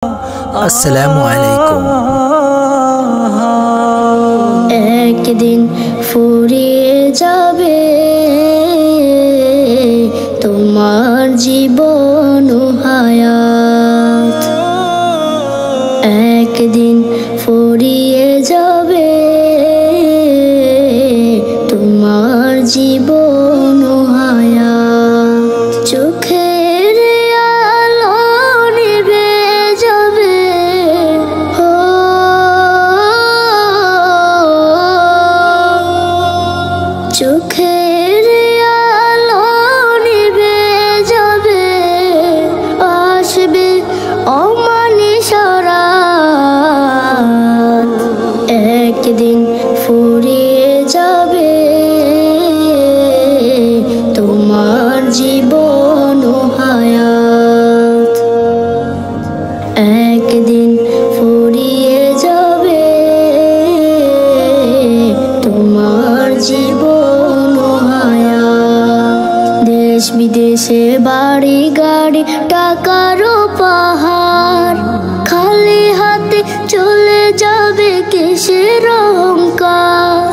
আসসালামু আলাইকুম। একদিন ফুরিয়ে যাবে তোমার জীবন হায়াত, একদিন ফুরিয়ে যাবে তোমার জীবন হায়াত। চোখের আলো নিভে যাবে, চোখের আলো নিভে যাবে, আসবে অমানিসা রাত। একদিন ফুরিয়ে যাবে তোমার জীবন হায়াত, একদিন ফুরিয়ে যাবে তোমার জীবন হায়াত। দেশ বিদেশে বাড়ি গাড়ি টাকারও পাহাড়, খালি হাতে চলে যাবে কিসের অহংকার।